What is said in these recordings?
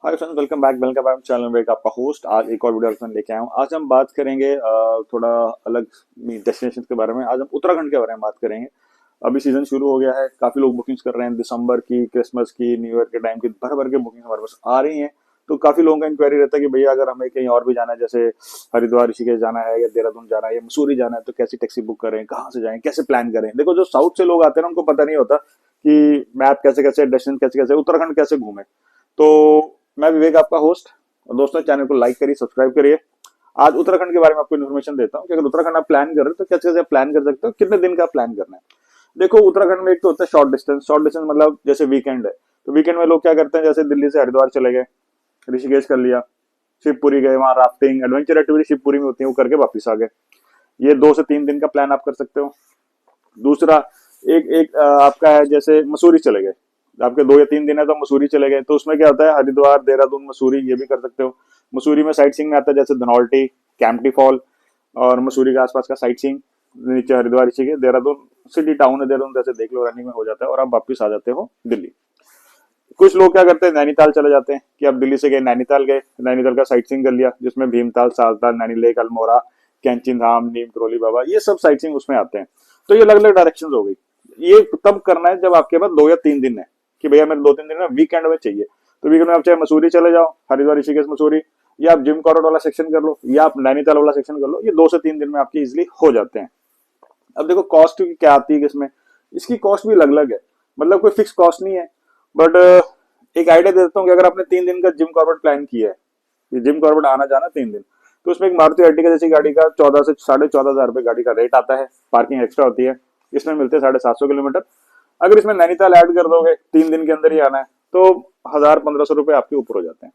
Hi friends, welcome back channel में। आपका host आज एक और वीडियो लेके आया हूँ। आज हम बात करेंगे थोड़ा अलग डेस्टिनेशन के बारे में। आज हम उत्तराखंड के बारे में बात करेंगे। अभी सीजन शुरू हो गया है, काफी लोग बुकिंग्स कर रहे हैं। दिसंबर की, क्रिसमस की, न्यू ईयर के टाइम की भर भर के बुकिंग हमारे पास आ रही हैं। तो काफी लोगों का इंक्वायरी रहता है कि भैया अगर हमें कहीं और भी जाना है, जैसे हरिद्वार ऋषिकेश जाना है या देहरादून जाना है या मसूरी जाना है, तो कैसी टैक्सी बुक करें, कहाँ से जाएं, कैसे प्लान करें। देखो, जो साउथ से लोग आते हैं ना, उनको पता नहीं होता कि मैप कैसे कैसे, डेस्टिनेशन कैसे कैसे, उत्तराखंड कैसे घूमे। तो मैं विवेक, आपका होस्ट। और दोस्तों, चैनल को लाइक करिए, सब्सक्राइब करिए। आज उत्तराखंड के बारे में आपको इन्फॉर्मेशन देता हूँ कि अगर उत्तराखंड आप प्लान कर रहे हो तो कैसे कैसे प्लान कर सकते हो, कितने दिन का प्लान करना है। देखो, उत्तराखंड में एक तो होता है शॉर्ट डिस्टेंस मतलब जैसे वीकेंड है, तो वीकेंड में लोग क्या करते हैं, जैसे दिल्ली से हरिद्वार चले गए, ऋषिकेश कर लिया, शिवपुरी गए, वहां राफ्टिंग एडवेंचर एक्टिविटी शिवपुरी में होती है, वो करके वापस आ गए। ये 2 से 3 दिन का प्लान आप कर सकते हो। दूसरा, एक एक आपका है, जैसे मसूरी चले गए, आपके 2 या 3 दिन है तो मसूरी चले गए, तो उसमें क्या होता है, हरिद्वार, देहरादून, मसूरी ये भी कर सकते हो। मसूरी में साइट सीइंग में आता है, जैसे धनौल्टी, कैंपटी फॉल और मसूरी के आसपास का साइट सीइंग। नीचे हरिद्वार, ऋषिकेश, देहरादून सिटी टाउन है, देहरादून जैसे देख लो, रनिंग में हो जाता है और आप वापिस आ जाते हो दिल्ली। कुछ लोग क्या करते हैं, नैनीताल चले जाते हैं कि अब दिल्ली से गए, नैनीताल गए, नैनीताल का साइट सीइंग कर लिया, जिसमें भीमताल, सालताल, नैनी लेक, अल्मोड़ा, कैंचिन धाम, नीम करोली बाबा, ये सब साइट सीइंग उसमें आते हैं। तो ये अलग अलग डायरेक्शन हो गई। ये तब करना है जब आपके पास 2 या 3 दिन है कि भैया मेरे 2 3 दिन में वीकेंड में चाहिए। तो वीकेंड में आप चाहे मसूरी चले जाओ, हरिद्वार, ऋषिकेश, मसूरी, या आप जिम कॉरिडोर वाला सेक्शन कर लो, या आप नैनीताल वाला सेक्शन कर लो। ये 2 से 3 दिन में आपकी इजिली हो जाते हैं। अब देखो, कॉस्ट की क्या आती है इसमें, इसकी कॉस्ट भी अलग अलग है, मतलब कोई फिक्स कॉस्ट नहीं है। बट एक आइडिया देता हूँ कि अगर आपने 3 दिन का जिम कॉर्बेट प्लान किया है, कि जिम कॉर्बेट आना जाना 3 दिन, तो उसमें एक मारुति अर्टिगा जैसी गाड़ी का 14 से 14,500 गाड़ी का रेट आता है। पार्किंग एक्स्ट्रा होती है, इसमें मिलते हैं 750 किलोमीटर। अगर इसमें नैनीताल ऐड कर दोगे, 3 दिन के अंदर ही आना है, तो 1,000 1,500 रुपए आपके ऊपर हो जाते हैं।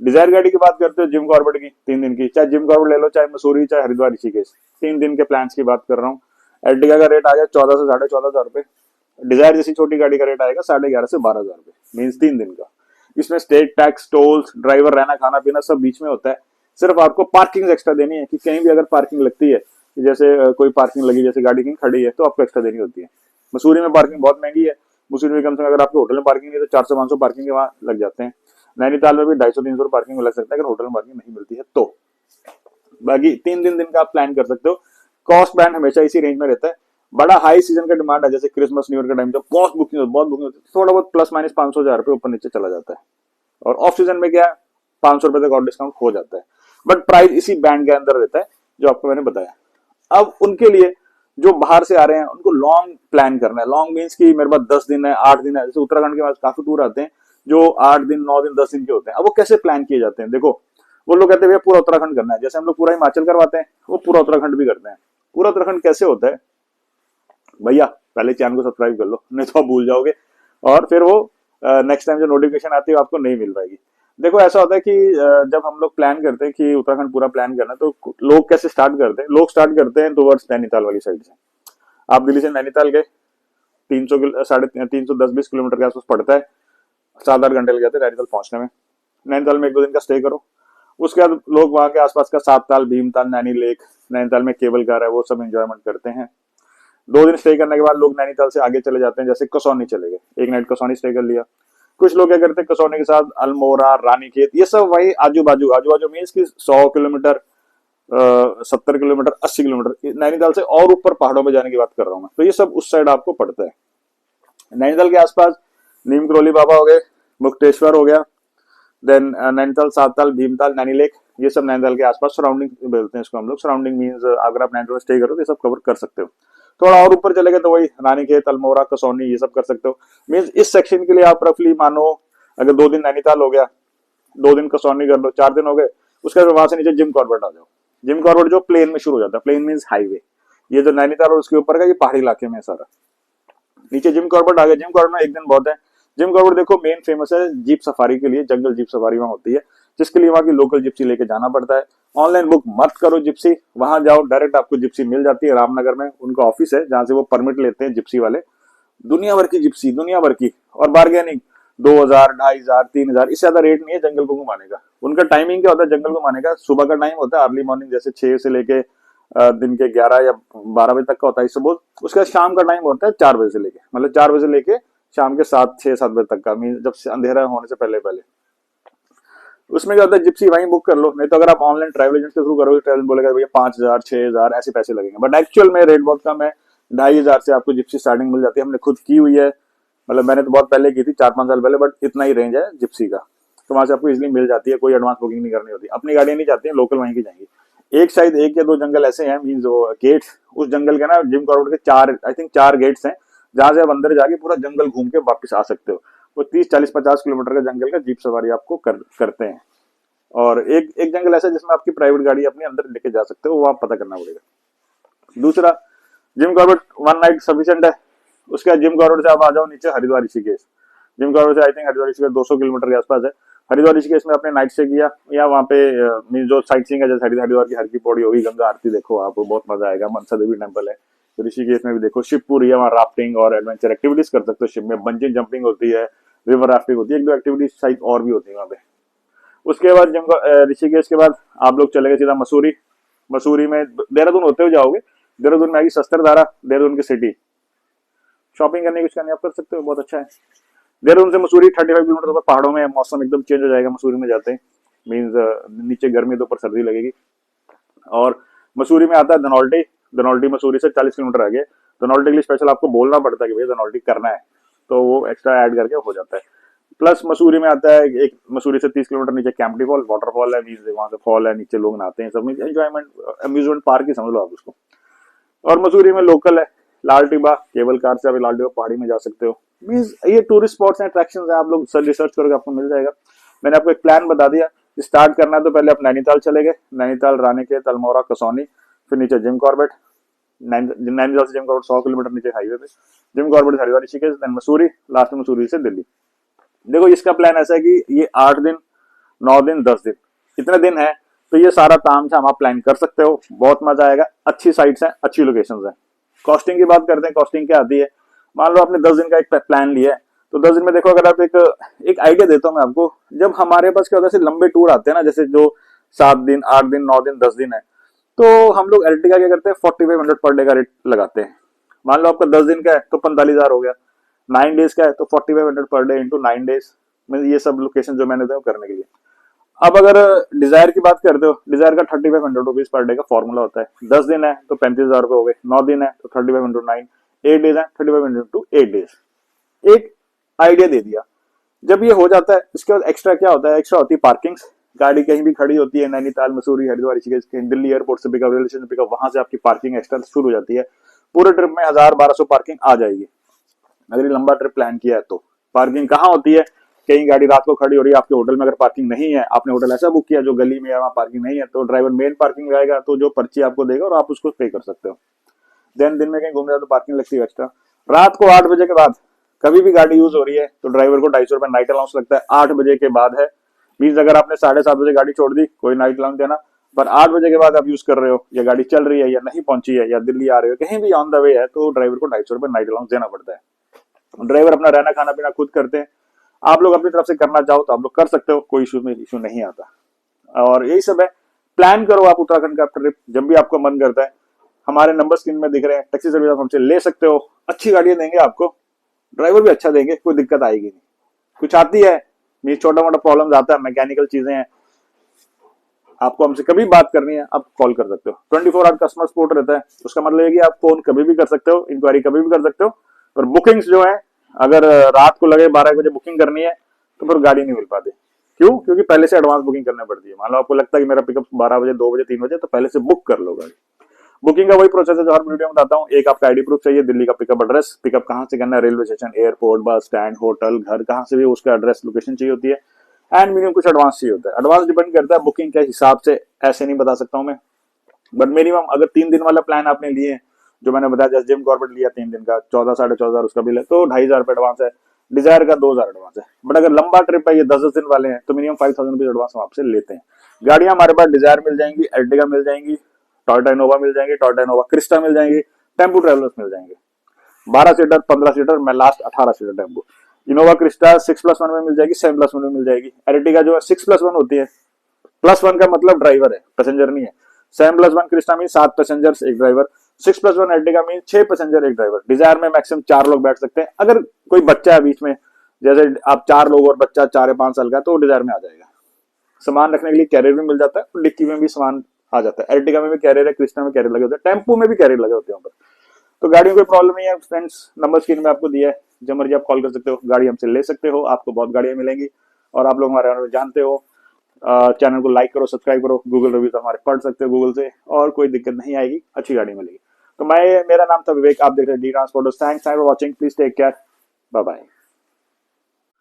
डिजायर गाड़ी की बात करते हो, जिम कॉर्बेट की 3 दिन की, चाहे जिम कॉर्बेट ले लो, चाहे मसूरी, चाहे हरिद्वार, ऋषिकेश, 3 दिन के प्लान की बात कर रहा हूँ। एर्टिगा का रेट आ गया 14 से 14,500 रुपए। डिजायर जैसी छोटी गाड़ी का रेट आएगा 11,500 से 12,000 रुपए, मीन 3 दिन का। इसमें स्टेट टैक्स, टोल्स, ड्राइवर, रहना, खाना पीना सब बीच में होता है। सिर्फ आपको पार्किंग एक्स्ट्रा देनी है कि कहीं भी अगर पार्किंग लगती है, जैसे कोई पार्किंग लगी, जैसे गाड़ी कहीं खड़ी है, तो आपको एक्स्ट्रा देनी होती है। मसूरी में पार्किंग बहुत महंगी है। मसूरी में कम से कम अगर आपके होटल में पार्किंग नहीं है तो 400 500 पार्किंग के वहां लग जाते हैं। नैनीताल में भी 250 300 पार्किंग में लग सकता है अगर होटल में पार्किंग नहीं मिलती है तो। बाकी 3 दिन का आप प्लान कर सकते हो। कॉस्ट बैंड हमेशा इसी रेंज में रहता है। बड़ा हाई सीजन का डिमांड है, जैसे क्रिसमस, न्यू ईयर का टाइम, जब बहुत बुकिंग होती है, थोड़ा बहुत प्लस माइनस 500 1000 रुपए ऊपर नीचे चला जाता है। और ऑफ सीजन में क्या है, 500 रुपए तक और डिस्काउंट हो जाता है। बट प्राइस इसी बैंड के अंदर रहता है जो आपको मैंने बताया। अब उनके लिए, जो बाहर से आ रहे हैं, उनको लॉन्ग प्लान करना है। लॉन्ग मीन्स की मेरे पास 10 दिन है, 8 दिन है। जैसे उत्तराखंड के पास काफी टूर आते हैं जो 8 दिन, 9 दिन, 10 दिन के होते हैं। अब वो कैसे प्लान किए जाते हैं, देखो, वो लोग कहते हैं भैया पूरा उत्तराखंड करना है, जैसे हम लोग पूरा हिमाचल करवाते हैं, वो पूरा उत्तराखंड भी करते हैं। पूरा उत्तराखंड कैसे होता है भैया, पहले चैनल को सब्सक्राइब कर लो, नहीं तो आप भूल जाओगे और फिर वो नेक्स्ट टाइम जो नोटिफिकेशन आती है आपको नहीं मिल पाएगी। देखो, ऐसा होता है कि जब हम लोग प्लान करते हैं कि उत्तराखंड पूरा प्लान करना है, तो लोग कैसे स्टार्ट करते हैं, लोग स्टार्ट करते हैं टुवर्ड्स नैनीताल वाली साइड से। आप दिल्ली से नैनीताल गए, 300 साढ़े 300 10 20 किलोमीटर के आसपास पड़ता है। 7 8 घंटे लग जाते हैं नैनीताल पहुंचने में। नैनीताल में 1 2 दिन का स्टे करो। उसके बाद लोग वहां के आसपास का सातताल, भीमताल, नैनी लेक, नैनीताल में केबल कार है, वो सब एंजॉयमेंट करते हैं। 2 दिन स्टे करने के बाद लोग नैनीताल से आगे चले जाते हैं, जैसे कसौनी चले गए, एक नाइट कसौनी स्टे कर लिया। कुछ लोग क्या करते हैं, कसौनी के साथ अल्मोड़ा, रानीखेत, ये सब वही आजू बाजू मीन्स की 100 किलोमीटर, 70 किलोमीटर, 80 किलोमीटर नैनीताल से और ऊपर पहाड़ों में जाने की बात कर रहा हूँ मैं। तो ये सब उस साइड आपको पड़ता है। नैनीताल के आसपास नीम करोली बाबा हो गए, मुक्तेश्वर हो गया, देन नैनीताल, सातताल, भीमताल, नैनी लेक, ये सब नैनीताल के आसपास सराउंडिंग बोलते हैं इसको हम लोग। सराउंडिंग मीन्स अगर आप नैनीताल स्टे करो तो ये सब कवर कर सकते हो। थोड़ा और ऊपर चले गए तो वही रानीखेत, अल्मोड़ा, कसौनी, ये सब कर सकते हो। मीन्स इस सेक्शन के लिए आप रफली मानो, अगर 2 दिन नैनीताल हो गया, 2 दिन कसौनी कर लो, 4 दिन हो गए। उसके बाद वहां से नीचे जिम कॉर्बेट आ जाओ। जिम कॉर्बेट जो प्लेन में शुरू हो जाता है, प्लेन मीन्स हाईवे। ये जो नैनीताल और उसके ऊपर का, ये पहाड़ी इलाके में है सारा। नीचे जिम कॉर्बेट आ गया, जिम कॉर्बेट में एक दिन बहुत है। जिम कॉर्बेट देखो मेन फेमस है जीप सफारी के लिए, जंगल जीप सफारी वहां होती है, जिसके लिए वहां की लोकल जिप्सी लेके जाना पड़ता है। ऑनलाइन बुक मत करो जिप्सी, वहां जाओ डायरेक्ट, आपको जिप्सी मिल जाती है। रामनगर में उनका ऑफिस है जहां से वो परमिट लेते हैं जिप्सी वाले। दुनिया भर की जिप्सी, दुनिया भर की, और बार्गेनिंग 2,000 2,500 3,000, इससे ज्यादा रेट नहीं है जंगल को घुमाने का। उनका टाइमिंग क्या होता है जंगल घुमाने का, सुबह का टाइम होता है अर्ली मॉर्निंग, जैसे 6 से लेके दिन के 11 या 12 बजे तक का होता है सुबह। उसका शाम का टाइम होता है 4 बजे से लेके, मतलब 4 बजे से लेके शाम के 7 6 7 बजे तक का, मीन जब से अंधेरा होने से पहले पहले। उसमें क्या होता है, जिप्सी वहीं बुक कर लो, नहीं तो अगर आप ऑनलाइन ट्रैवल एजेंट के थ्रू करोगे, ट्रैवल बोलेगा भैया 5,000 6,000 ऐसे पैसे लगेंगे, बट एक्चुअल में रेट बहुत कम है। 2,500 से आपको जिप्सी स्टार्टिंग मिल जाती है। हमने खुद की हुई है, मतलब मैंने तो बहुत पहले की थी, 4-5 साल पहले, बट इतना ही रेंज है जिप्सी का, तो वहां से आपको इजिली मिल जाती है, कोई एडवांस बुकिंग नहीं करनी होती। अपनी गाड़ियां नहीं जाती है, लोकल वहीं की जाएंगी। एक शायद एक या दो जंगल ऐसे हैं, मीन गेट्स उस जंगल के ना, जिम कॉर्बेट के 4 आई थिंक 4 गेट्स हैं, जहां से आप अंदर जाके पूरा जंगल घूम के वापस आ सकते हो। वो 30 40 50 किलोमीटर का जंगल का जीप सवारी आपको करते हैं। और एक एक जंगल ऐसा है जिसमें आपकी प्राइवेट गाड़ी अपनी अंदर लेके जा सकते हो, वो आप पता करना पड़ेगा। दूसरा, जिम कॉर्बेट 1 नाइट सफिशिएंट है। उसके बाद जिम कॉर्बेट से आप आ जाओ नीचे हरिद्वार ऋषिकेश। जिम कॉर्बेट से I think Haridwar Rishikesh 200 kilometre के आसपास है। हरिद्वार ऋषिकेश में आपने नाइट से किया, या वहाँ पे मीन जो साइट सीइंग है, जैसे हरिद्वार की हर की पौड़ी होगी, गंगा आरती देखो, आपको बहुत मजा आएगा। मनसा देवी टेम्पल है, तो ऋषिकेश में भी देखो। शिवपुरी है, वहाँ राफ्टिंग और एडवेंचर एक्टिविटीज कर सकते हो शिप में, बंजी जंपिंग होती है, रिवर राफ्टिंग होती है, एक दो एक्टिविटीज शायद और भी होती है वहाँ पे। उसके बाद ऋषिकेश के बाद आप लोग चले गए सीधा मसूरी। मसूरी में देहरादून होते हुए जाओगे, देहरादून में आएगी शस्त्रधारा, देहरादून की सिटी। शॉपिंग करने की कुछ करनी आप कर सकते हो, बहुत अच्छा है। देहरादून से मसूरी 35 किलोमीटर पर पहाड़ों में, मौसम एकदम चेंज हो जाएगा मसूरी में जाते हैं, मीन्स नीचे गर्मी तो ऊपर सर्दी लगेगी। और मसूरी में आता है धनौल्टी। धनौल्टी मसूरी से 40 किलोमीटर आगे। धनौल्टी के लिए स्पेशल आपको बोलना पड़ता है कि भैया धनौल्टी करना है, तो वो एक्स्ट्रा ऐड करके हो जाता है। प्लस मसूरी में आता है एक, मसूरी से 30 किलोमीटर नीचे कैंपटी फॉल, वाटरफॉल है, वहां से फॉल है, नीचे लोग नहाते हैं, सब एंजॉयमेंट, अम्यूजमेंट पार्क ही समझ लो आप उसको। और मसूरी में लोकल है लाल टिब्बा, केबल कार से आप लाल टिब्बा पहाड़ी में जा सकते हो। मीन्स ये टूरिस्ट स्पॉट्स हैं, अट्रैक्शंस हैं, आप लोग सर रिसर्च करोगे आपको मिल जाएगा। मैंने आपको एक प्लान बता दिया। स्टार्ट करना है तो पहले आप नैनीताल चले गए, नैनीताल, रानीखेत, अल्मोड़ा, कसौनी, फिर नीचे जिम कॉर्बेट। नैनीताल से जिम कॉर्बेट 100 किलोमीटर नीचे हाईवे पे, Jim Corbett Haridwar Rishikesh, then Mussoorie, last में मसूरी से दिल्ली। देखो इसका प्लान ऐसा है कि ये 8 दिन 9 दिन 10 दिन इतने दिन है, तो ये सारा ताम झाम आप प्लान कर सकते हो, बहुत मजा आएगा। अच्छी साइट्स हैं, अच्छी लोकेशंस हैं। कॉस्टिंग की बात करते हैं, कॉस्टिंग क्या आती है। मान लो आपने 10 दिन का एक प्लान लिया है, तो 10 दिन में देखो, अगर आप एक आइडिया देता हूँ मैं आपको। जब हमारे पास क्या होता है, लंबे टूर आते हैं ना, जैसे जो 7 दिन 8 दिन 9 दिन 10 दिन है, तो हम लोग एर्टिगा क्या करते हैं, 4500 पर डे का रेट लगाते हैं। मान लो आपका 10 दिन का है तो 45,000 हो गया। 9 डेज का है तो 4500 पर डे इंटू 9 डेज, में ये सब लोकेशन जो मैंने करने के लिए। अब अगर डिजायर की बात करते हो, डिजायर का 3500 रुपीज पर डे का फॉर्मूला होता है। 10 दिन है तो 35,000 रुपए हो गए, 9 दिन है तो 35 x 9, 8 डेज है 35 x 8 डेज। एक आइडिया दे दिया। जब ये हो जाता है, इसके बाद एक्स्ट्रा क्या होता है, एक्स्ट्रा होती है पार्किंग्स। गाड़ी कहीं भी खड़ी होती है, नैनीताल, मसूरी, हरिद्वार, ऋषिकेश, दिल्ली एयरपोर्ट से पिकअप, रेलवे स्टेशन पिकअप, वहां से आपकी पार्किंग एक्स्ट्रा शुरू हो जाती है। पूरे ट्रिप में 1000-1200 पार्किंग आ जाएगी, अगर ये लंबा ट्रिप प्लान किया है तो। पार्किंग कहाँ होती है, कहीं गाड़ी रात को खड़ी हो रही है आपके होटल में, अगर पार्किंग नहीं है, आपने होटल ऐसा बुक किया जो गली में है, वहाँ पार्किंग नहीं है, तो ड्राइवर मेन पार्किंग लगाएगा, तो जो पर्ची आपको देगा और आप उसको पे कर सकते हो। दिन में कहीं घूम रहे हो तो पार्किंग लगती है एक्स्ट्रा। रात को 8 बजे के बाद कभी भी गाड़ी यूज हो रही है तो ड्राइवर को 250 रुपए नाइट अलाउंस लगता है। 8 बजे के बाद है, मीन्स अगर आपने 7:30 बजे गाड़ी छोड़ दी, कोई नाइट अलाउंस देना, पर 8 बजे के बाद आप यूज कर रहे हो, या गाड़ी चल रही है या नहीं पहुंची है, या दिल्ली आ रहे हो, कहीं भी ऑन द वे है, तो ड्राइवर को 250 रुपए नाइट अलाउंस देना पड़ता है। ड्राइवर अपना रहना खाना पीना खुद करते हैं। आप लोग अपनी तरफ से करना चाहो तो आप लोग कर सकते हो, कोई इशू नहीं आता। और यही सब है, प्लान करो आप उत्तराखंड का ट्रिप जब भी आपको मन करता है। हमारे नंबर स्क्रीन में दिख रहे हैं, टैक्सी सर्विस आप हमसे ले सकते हो, अच्छी गाड़ियां देंगे आपको, ड्राइवर भी अच्छा देंगे, कोई दिक्कत आएगी नहीं। कुछ आती है, ये छोटा मोटा प्रॉब्लम आता है, मैकेनिकल चीजें हैं, आपको हमसे कभी बात करनी है आप कॉल कर सकते हो। 24 आवर कस्टमर सपोर्ट रहता है, उसका मतलब है कि आप फोन कभी भी कर सकते हो, इंक्वायरी कभी भी कर सकते हो। पर बुकिंग्स जो है, अगर रात को लगे 12 बजे बुकिंग करनी है तो फिर गाड़ी नहीं मिल पाती। क्यों? क्योंकि पहले से एडवांस बुकिंग करनी पड़ती है। मान लो आपको लगता है कि मेरा पिकअप 12 बजे 2 बजे 3 बजे, तो पहले से बुक कर लो गाड़ी। बुकिंग का वही प्रोसेस है जो हर वीडियो में बताता हूँ। एक आपका आईडी प्रूफ चाहिए, दिल्ली का पिकअप एड्रेस, पिकअप कहाँ से करना है, railway station, airport, bus stand, hotel, घर, कहाँ से भी उसका एड्रेस लोकेशन चाहिए होती है। एंड मिनिमम कुछ एडवांस चाहिए होता है। एडवांस डिपेंड करता है बुकिंग के हिसाब से, ऐसे नहीं बता सकता हूँ मैं, बट मिनिमम अगर 3 दिन वाला प्लान आपने लिए, जो मैंने बताया, जैसे जिम कॉर्बेट लिया 3 दिन का, 14-14,500 उसका बिल है, तो 2,500 रुपए एडवांस है। डिजायर का 2,000 एडवांस है। बट अगर लंबा ट्रिप है, ये 10-10 दिन वाले हैं, तो मिनिमम 5,000 रुपीज एडवांस हम आपसे लेते हैं। गाड़ियां हमारे पास डिजायर मिल जाएंगी, एर्टिगा मिल जाएंगी, टोयोटा इनोवा मिल जाएंगी, टोयोटा इनोवा क्रिस्टा मिल जाएंगी, टेम्पो ट्रेवलर्स मिल जाएंगे, 12 सीटर 15 सीटर, मैं last 18 seater tempo. Innova Crysta 6+1 में मिल जाएगी, 7+1 में मिल जाएगी। एर्टिगा जो है 6+1 होती है, +1 का मतलब ड्राइवर है, पैसेंजर नहीं है। 7+1 Crysta mean 7 passengers 1 driver, 6+1 Ertiga mean 6 passenger 1 driver. Dzire में मैक्सिमम 4 लोग बैठ सकते हैं। अगर कोई बच्चा है बीच में, जैसे आप 4 लोग और बच्चा 4 या 5 साल का, तो डिजायर में आ जाएगा। सामान रखने के लिए कैरियर भी मिल जाता है और डिक्की में भी सामान आ जाता है। एर्टिगा में भी कैरियर है, क्रिस्टा में कैरियर लगे होते हैं, टेम्पो में भी कैरियर लगे होते हैं वहाँ पर। तो गाड़ियों कोई प्रॉब्लम नहीं है फ्रेंड्स, नंबर स्क्रीन में आपको दिया है, जब मर्जी आप कॉल कर सकते हो, गाड़ी हमसे ले सकते हो, आपको बहुत गाड़ियां मिलेंगी। और आप लोग हमारे बारे में जानते हो, चैनल को लाइक करो, सब्सक्राइब करो, गूगल रिव्यू तो हमारे पढ़ सकते हो गूगल से, और कोई दिक्कत नहीं आएगी, अच्छी गाड़ी मिलेगी। तो मैं, मेरा नाम था विवेक, आप देख रहे हैं the transporters. Thanks for watching, please take care, bye bye.